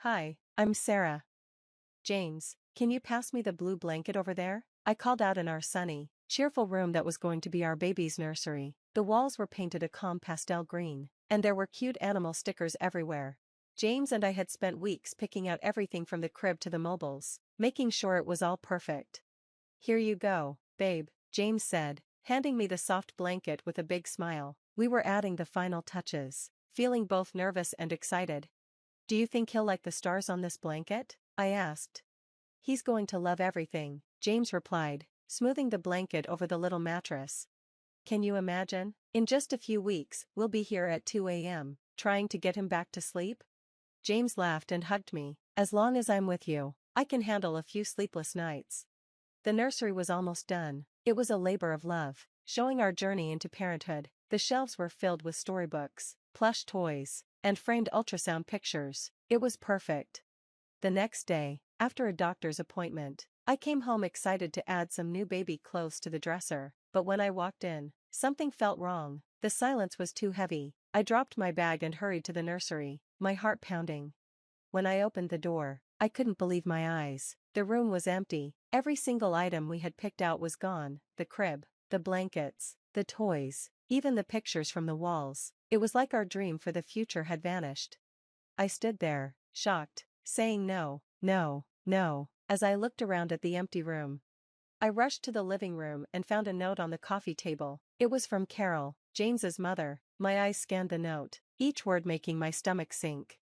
Hi, I'm Sarah. James, can you pass me the blue blanket over there? I called out in our sunny, cheerful room that was going to be our baby's nursery. The walls were painted a calm pastel green, and there were cute animal stickers everywhere. James and I had spent weeks picking out everything from the crib to the mobiles, making sure it was all perfect. Here you go, babe, James said, handing me the soft blanket with a big smile. We were adding the final touches, feeling both nervous and excited. Do you think he'll like the stars on this blanket? I asked. He's going to love everything, James replied, smoothing the blanket over the little mattress. Can you imagine? In just a few weeks, we'll be here at 2 a.m., trying to get him back to sleep? James laughed and hugged me. As long as I'm with you, I can handle a few sleepless nights. The nursery was almost done. It was a labor of love, showing our journey into parenthood. The shelves were filled with storybooks, plush toys, and framed ultrasound pictures. It was perfect. The next day, after a doctor's appointment, I came home excited to add some new baby clothes to the dresser, but when I walked in, something felt wrong. The silence was too heavy. I dropped my bag and hurried to the nursery, my heart pounding. When I opened the door, I couldn't believe my eyes. The room was empty. Every single item we had picked out was gone: the crib, the blankets, the toys, even the pictures from the walls. It was like our dream for the future had vanished. I stood there, shocked, saying no, no, no, as I looked around at the empty room. I rushed to the living room and found a note on the coffee table. It was from Carol, James's mother. My eyes scanned the note, each word making my stomach sink.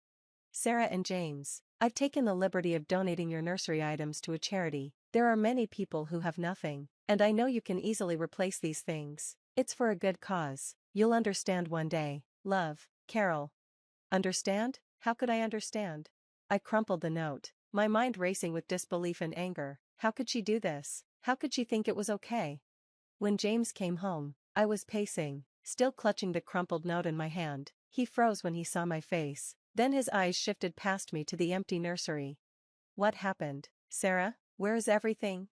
Sarah and James, I've taken the liberty of donating your nursery items to a charity. There are many people who have nothing, and I know you can easily replace these things. It's for a good cause. You'll understand one day. Love, Carol. Understand? How could I understand? I crumpled the note, my mind racing with disbelief and anger. How could she do this? How could she think it was okay? When James came home, I was pacing, still clutching the crumpled note in my hand. He froze when he saw my face. Then his eyes shifted past me to the empty nursery. What happened, Sarah? Where is everything?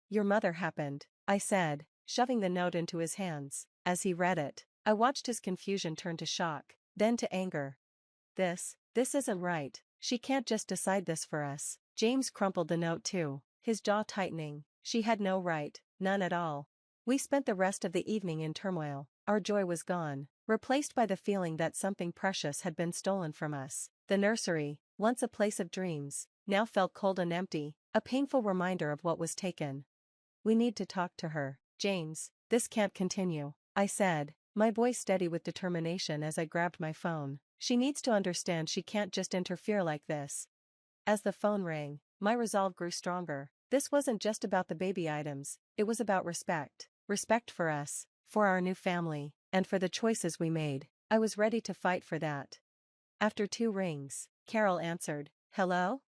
Your mother happened, I said, shoving the note into his hands. As he read it, I watched his confusion turn to shock, then to anger. This isn't right. She can't just decide this for us. James crumpled the note too, his jaw tightening. She had no right, none at all. We spent the rest of the evening in turmoil. Our joy was gone, replaced by the feeling that something precious had been stolen from us. The nursery, once a place of dreams, now felt cold and empty, a painful reminder of what was taken. We need to talk to her, James. This can't continue, I said, my voice steady with determination as I grabbed my phone. She needs to understand she can't just interfere like this. As the phone rang, my resolve grew stronger. This wasn't just about the baby items, it was about respect. Respect for us, for our new family, and for the choices we made. I was ready to fight for that. After 2 rings, Carol answered. Hello?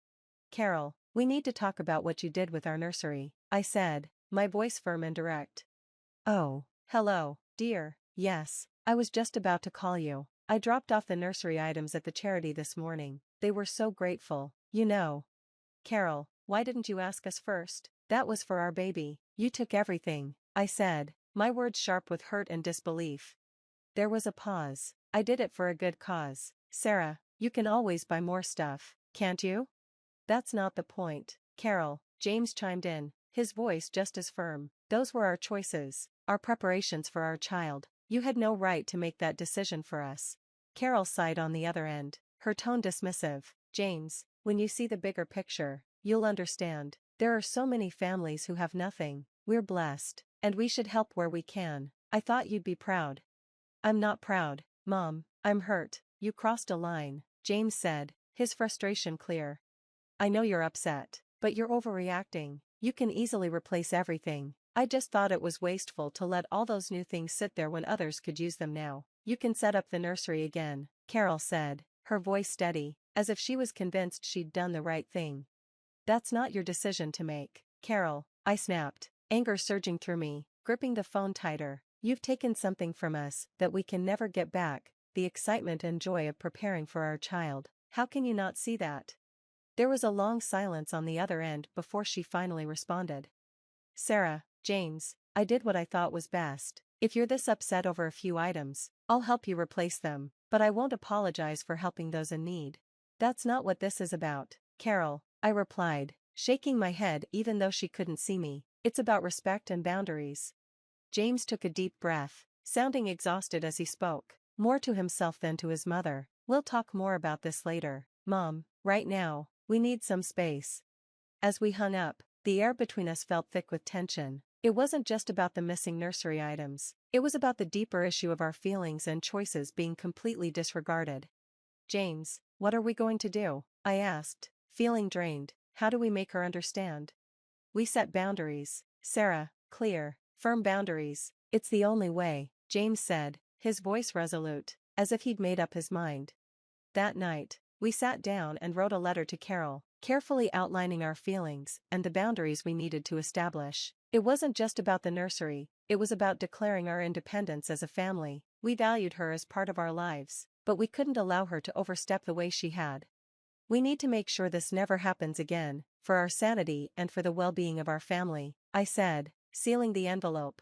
Carol, we need to talk about what you did with our nursery, I said, my voice firm and direct. Oh, hello, dear. Yes, I was just about to call you. I dropped off the nursery items at the charity this morning. They were so grateful, you know. Carol, why didn't you ask us first? That was for our baby. You took everything, I said, my words sharp with hurt and disbelief. There was a pause. I did it for a good cause. Sarah, you can always buy more stuff, can't you? That's not the point, Carol, James chimed in, his voice just as firm. Those were our choices, our preparations for our child. You had no right to make that decision for us. Carol sighed on the other end, her tone dismissive. James, when you see the bigger picture, you'll understand. There are so many families who have nothing. We're blessed, and we should help where we can. I thought you'd be proud. I'm not proud, Mom. I'm hurt. You crossed a line, James said, his frustration clear. I know you're upset, but you're overreacting. You can easily replace everything. I just thought it was wasteful to let all those new things sit there when others could use them now. You can set up the nursery again, Carol said, her voice steady, as if she was convinced she'd done the right thing. That's not your decision to make, Carol, I snapped, anger surging through me, gripping the phone tighter. You've taken something from us that we can never get back, the excitement and joy of preparing for our child. How can you not see that? There was a long silence on the other end before she finally responded. Sarah, James, I did what I thought was best. If you're this upset over a few items, I'll help you replace them, but I won't apologize for helping those in need. That's not what this is about, Carol, I replied, shaking my head even though she couldn't see me. It's about respect and boundaries. James took a deep breath, sounding exhausted as he spoke, more to himself than to his mother. We'll talk more about this later, Mom. Right now, we need some space. As we hung up, the air between us felt thick with tension. It wasn't just about the missing nursery items. It was about the deeper issue of our feelings and choices being completely disregarded. James, what are we going to do? I asked, feeling drained. How do we make her understand? We set boundaries, Sarah, clear, firm boundaries. It's the only way, James said, his voice resolute, as if he'd made up his mind. That night, we sat down and wrote a letter to Carol, carefully outlining our feelings and the boundaries we needed to establish. It wasn't just about the nursery, it was about declaring our independence as a family. We valued her as part of our lives, but we couldn't allow her to overstep the way she had. We need to make sure this never happens again, for our sanity and for the well-being of our family, I said, sealing the envelope.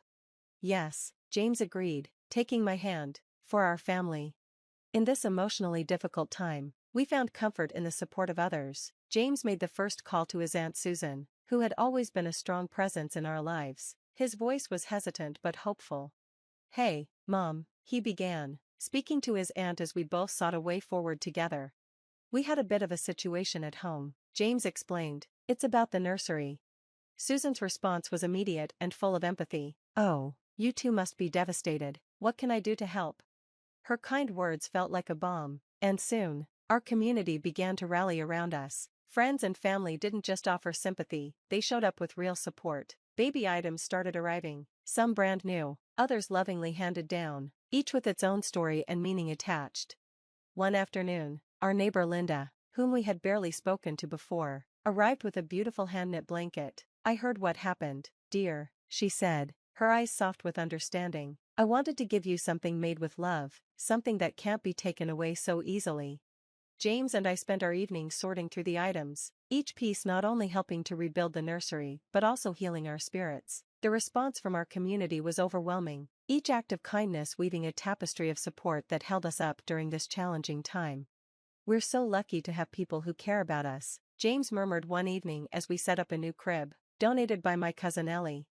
Yes, James agreed, taking my hand, for our family. In this emotionally difficult time, we found comfort in the support of others. James made the first call to his Aunt Susan, who had always been a strong presence in our lives. His voice was hesitant but hopeful. Hey, Mom, he began, speaking to his aunt as we both sought a way forward together. We had a bit of a situation at home, James explained. It's about the nursery. Susan's response was immediate and full of empathy. Oh, you two must be devastated. What can I do to help? Her kind words felt like a balm, and soon, our community began to rally around us. Friends and family didn't just offer sympathy, they showed up with real support. Baby items started arriving, some brand new, others lovingly handed down, each with its own story and meaning attached. One afternoon, our neighbor Linda, whom we had barely spoken to before, arrived with a beautiful hand-knit blanket. I heard what happened, dear, she said, her eyes soft with understanding. I wanted to give you something made with love, something that can't be taken away so easily. James and I spent our evenings sorting through the items, each piece not only helping to rebuild the nursery but also healing our spirits. The response from our community was overwhelming, each act of kindness weaving a tapestry of support that held us up during this challenging time. We're so lucky to have people who care about us, James murmured one evening as we set up a new crib, donated by my cousin Ellie.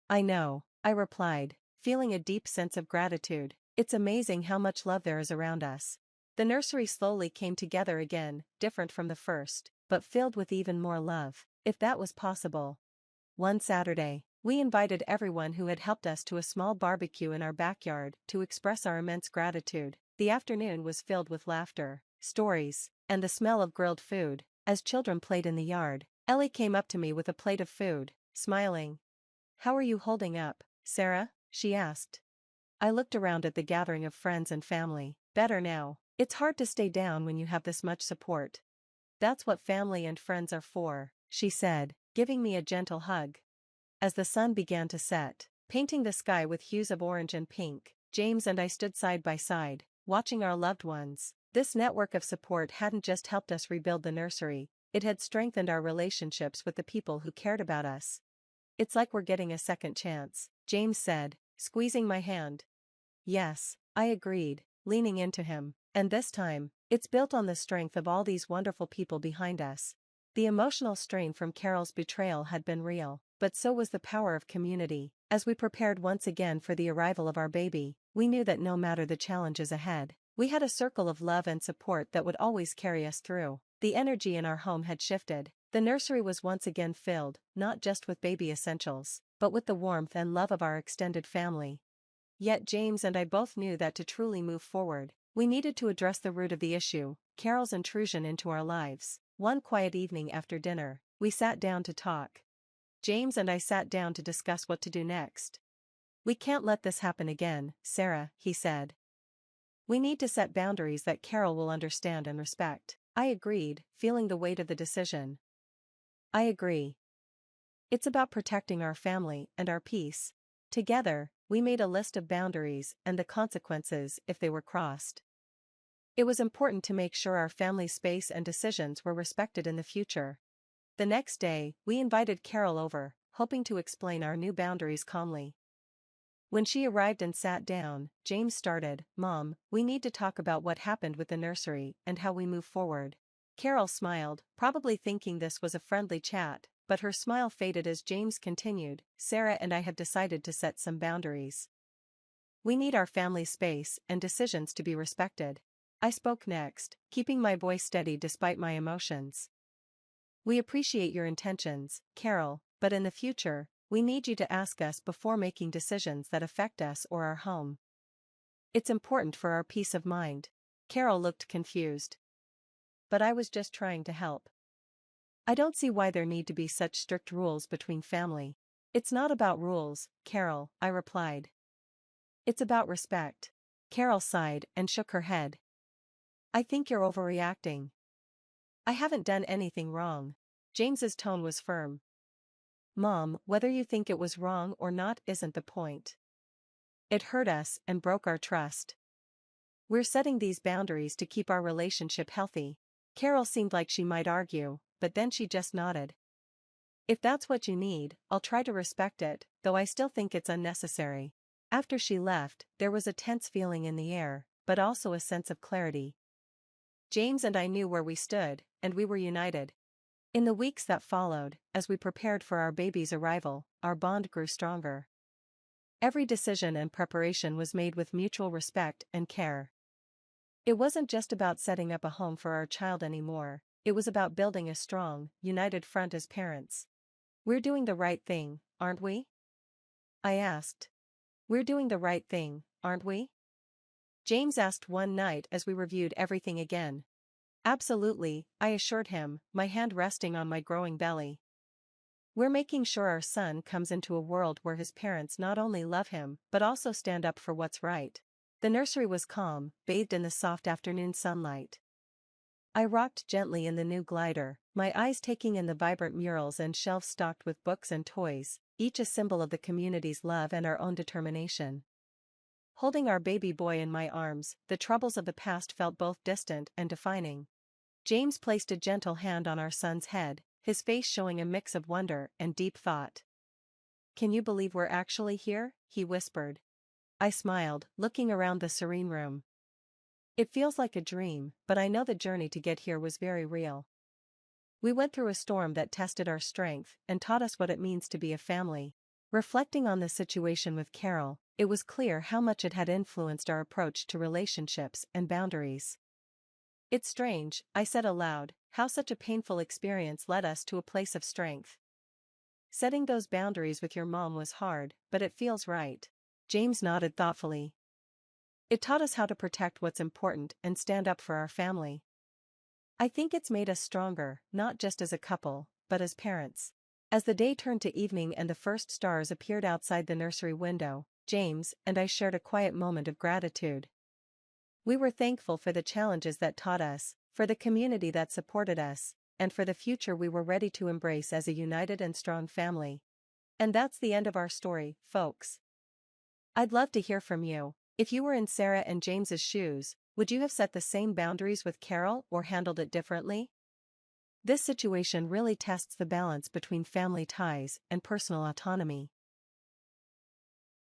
I know, I replied, feeling a deep sense of gratitude. It's amazing how much love there is around us. The nursery slowly came together again, different from the first, but filled with even more love, if that was possible. One Saturday, we invited everyone who had helped us to a small barbecue in our backyard to express our immense gratitude. The afternoon was filled with laughter, stories, and the smell of grilled food. As children played in the yard, Ellie came up to me with a plate of food, smiling. How are you holding up, Sarah? She asked. I looked around at the gathering of friends and family. Better now. It's hard to stay down when you have this much support. That's what family and friends are for, she said, giving me a gentle hug. As the sun began to set, painting the sky with hues of orange and pink, James and I stood side by side, watching our loved ones. This network of support hadn't just helped us rebuild the nursery, it had strengthened our relationships with the people who cared about us. It's like we're getting a second chance, James said, squeezing my hand. Yes, I agreed, leaning into him. And this time, it's built on the strength of all these wonderful people behind us. The emotional strain from Carol's betrayal had been real, but so was the power of community. As we prepared once again for the arrival of our baby, we knew that no matter the challenges ahead, we had a circle of love and support that would always carry us through. The energy in our home had shifted. The nursery was once again filled, not just with baby essentials, but with the warmth and love of our extended family. Yet James and I both knew that to truly move forward, we needed to address the root of the issue, Carol's intrusion into our lives. One quiet evening after dinner, we sat down to talk. James and I sat down to discuss what to do next. We can't let this happen again, Sarah, he said. We need to set boundaries that Carol will understand and respect. I agreed, feeling the weight of the decision. I agree. It's about protecting our family and our peace. Together, we made a list of boundaries and the consequences if they were crossed. It was important to make sure our family's space and decisions were respected in the future. The next day, we invited Carol over, hoping to explain our new boundaries calmly. When she arrived and sat down, James started, Mom, we need to talk about what happened with the nursery and how we move forward. Carol smiled, probably thinking this was a friendly chat, but her smile faded as James continued. Sarah and I have decided to set some boundaries. We need our family space and decisions to be respected. I spoke next, keeping my voice steady despite my emotions. We appreciate your intentions, Carol, but in the future, we need you to ask us before making decisions that affect us or our home. It's important for our peace of mind. Carol looked confused. But I was just trying to help. I don't see why there need to be such strict rules between family. It's not about rules, Carol, I replied. It's about respect. Carol sighed and shook her head. I think you're overreacting. I haven't done anything wrong. James's tone was firm. Mom, whether you think it was wrong or not isn't the point. It hurt us and broke our trust. We're setting these boundaries to keep our relationship healthy. Carol seemed like she might argue, but then she just nodded. If that's what you need, I'll try to respect it, though I still think it's unnecessary. After she left, there was a tense feeling in the air, but also a sense of clarity. James and I knew where we stood, and we were united. In the weeks that followed, as we prepared for our baby's arrival, our bond grew stronger. Every decision and preparation was made with mutual respect and care. It wasn't just about setting up a home for our child anymore, it was about building a strong, united front as parents. We're doing the right thing, aren't we? I asked. We're doing the right thing, aren't we? James asked one night as we reviewed everything again. Absolutely, I assured him, my hand resting on my growing belly. We're making sure our son comes into a world where his parents not only love him but also stand up for what's right. The nursery was calm, bathed in the soft afternoon sunlight. I rocked gently in the new glider, my eyes taking in the vibrant murals and shelves stocked with books and toys, each a symbol of the community's love and our own determination. Holding our baby boy in my arms, the troubles of the past felt both distant and defining. James placed a gentle hand on our son's head, his face showing a mix of wonder and deep thought. Can you believe we're actually here? He whispered. I smiled, looking around the serene room. It feels like a dream, but I know the journey to get here was very real. We went through a storm that tested our strength and taught us what it means to be a family. Reflecting on the situation with Carol, it was clear how much it had influenced our approach to relationships and boundaries. It's strange, I said aloud, how such a painful experience led us to a place of strength. Setting those boundaries with your mom was hard, but it feels right. James nodded thoughtfully. It taught us how to protect what's important and stand up for our family. I think it's made us stronger, not just as a couple, but as parents. As the day turned to evening and the first stars appeared outside the nursery window, James and I shared a quiet moment of gratitude. We were thankful for the challenges that taught us, for the community that supported us, and for the future we were ready to embrace as a united and strong family. And that's the end of our story, folks. I'd love to hear from you. If you were in Sarah and James's shoes, would you have set the same boundaries with Carol or handled it differently? This situation really tests the balance between family ties and personal autonomy.